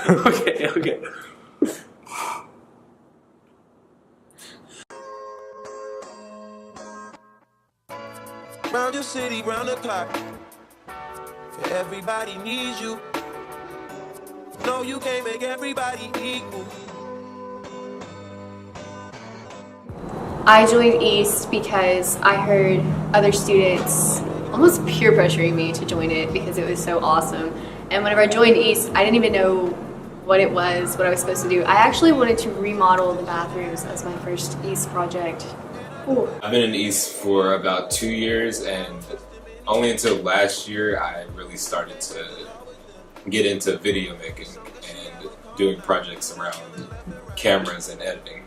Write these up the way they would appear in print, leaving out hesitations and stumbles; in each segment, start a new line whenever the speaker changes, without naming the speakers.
Okay.
Round your city, round the clock. Everybody needs you. No, you can't make everybody equal.
I joined East because I heard other students almost peer pressuring me to join it because it was so awesome. And whenever I joined East, I didn't even know what it was, what I was supposed to do. I actually wanted to remodel the bathrooms as my first East project. Ooh.
I've been in East for about 2 years, and only until last year I really started to get into video making and doing projects around cameras and editing.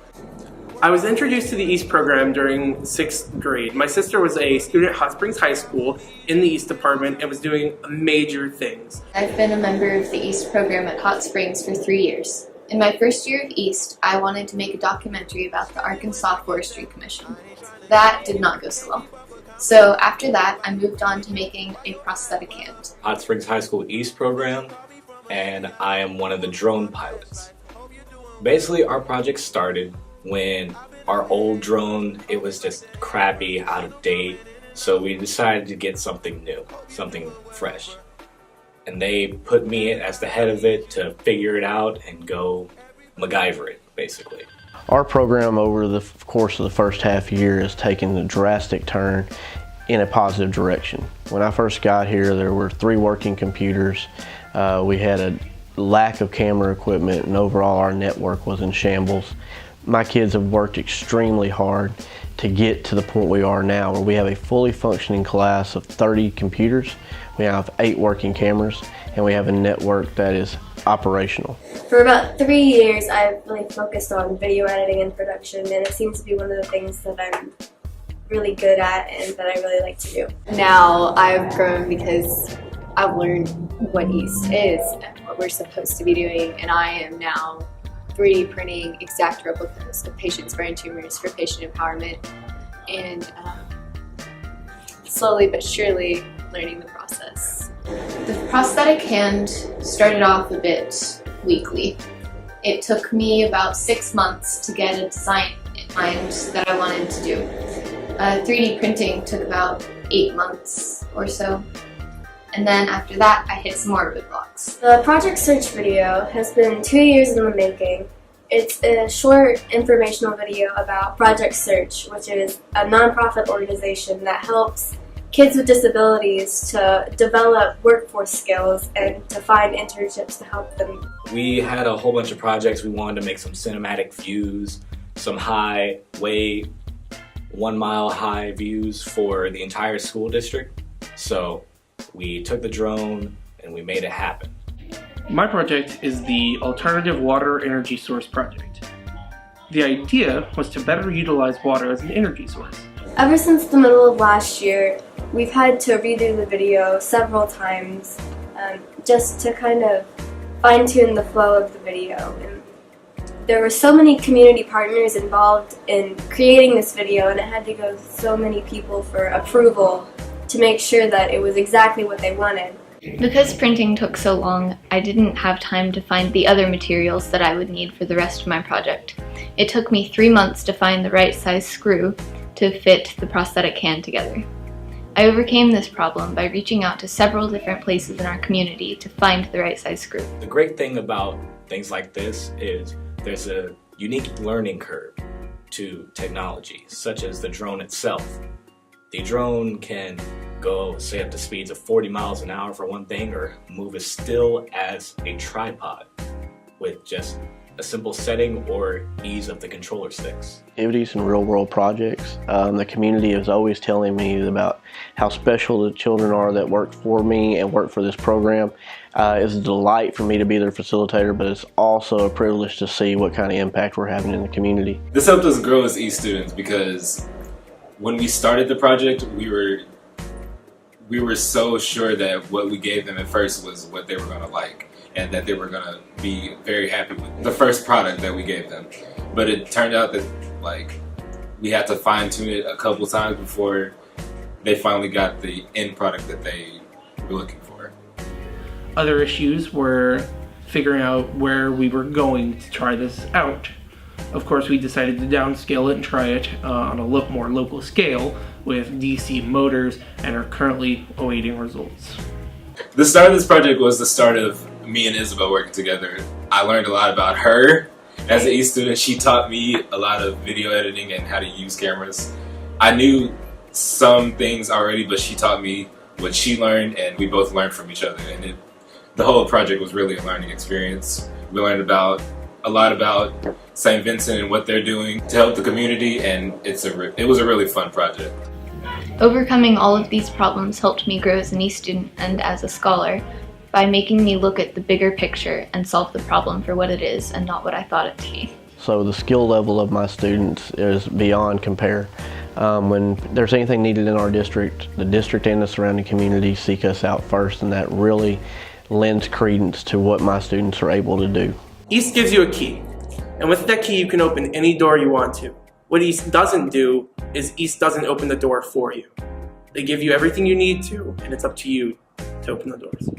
I was introduced to the East program during 6th grade. My sister was a student at Hot Springs High School in the East department and was doing major things.
I've been a member of the East program at Hot Springs for 3 years. In my first year of East, I wanted to make a documentary about the Arkansas Forestry Commission. That did not go so well. So after that, I moved on to making a prosthetic hand.
Hot Springs High School East program, and I am one of the drone pilots. Basically, our project started when our old drone, it was just crappy, out of date, so we decided to get something new, something fresh. And they put me in as the head of it to figure it out and go MacGyver it, basically.
Our program over the course of the first half year has taken a drastic turn in a positive direction. When I first got here, there were 3 working computers. We had a lack of camera equipment, and overall our network was in shambles. My kids have worked extremely hard to get to the point we are now, where we have a fully functioning class of 30 computers, we have 8 working cameras, and we have a network that is operational.
For about 3 years, I've really focused on video editing and production, and it seems to be one of the things that I'm really good at and that I really like to do.
Now I've grown because I've learned what East is and what we're supposed to be doing, and I am now 3D printing exact replicas of patients' brain tumors for patient empowerment, and slowly but surely learning the process.
The prosthetic hand started off a bit weakly. It took me about 6 months to get a design in mind that I wanted to do. 3D printing took about 8 months or so. And then after that, I hit some more roadblocks.
The Project Search video has been 2 years in the making. It's a short informational video about Project Search, which is a nonprofit organization that helps kids with disabilities to develop workforce skills and to find internships to help them.
We had a whole bunch of projects. We wanted to make some cinematic views, some high, way 1 mile high views for the entire school district. So we took the drone and we made it happen.
My project is the Alternative Water Energy Source Project. The idea was to better utilize water as an energy source.
Ever since the middle of last year, we've had to redo the video several times just to kind of fine-tune the flow of the video. And there were so many community partners involved in creating this video, and it had to go to so many people for approval to make sure that it was exactly what they wanted.
Because printing took so long, I didn't have time to find the other materials that I would need for the rest of my project. It took me 3 months to find the right size screw to fit the prosthetic hand together. I overcame this problem by reaching out to several different places in our community to find the right size screw.
The great thing about things like this is there's a unique learning curve to technology, such as the drone itself. The drone can go, say, up to speeds of 40 miles an hour for one thing, or move as still as a tripod with just a simple setting or ease of the controller sticks.
Activities and real-world projects. The community is always telling me about how special the children are that work for me and work for this program. It's a delight for me to be their facilitator, but it's also a privilege to see what kind of impact we're having in the community.
This helped us grow as East students because when we started the project, we were so sure that what we gave them at first was what they were going to like, and that they were going to be very happy with the first product that we gave them. But it turned out that we had to fine-tune it a couple times before they finally got the end product that they were looking for.
Other issues were figuring out where we were going to try this out. Of course, we decided to downscale it and try it on a more local scale with DC Motors, and are currently awaiting results.
The start of this project was the start of me and Isabel working together. I learned a lot about her as an East student. She taught me a lot of video editing and how to use cameras. I knew some things already, but she taught me what she learned, and we both learned from each other. And the whole project was really a learning experience. We learned a lot about St. Vincent and what they're doing to help the community, and it was a really fun project.
Overcoming all of these problems helped me grow as an East student and as a scholar by making me look at the bigger picture and solve the problem for what it is and not what I thought it to be.
So the skill level of my students is beyond compare. When there's anything needed in our district, the district and the surrounding community seek us out first, and that really lends credence to what my students are able to do.
East gives you a key, and with that key you can open any door you want to. What East doesn't do is East doesn't open the door for you. They give you everything you need to, and it's up to you to open the doors.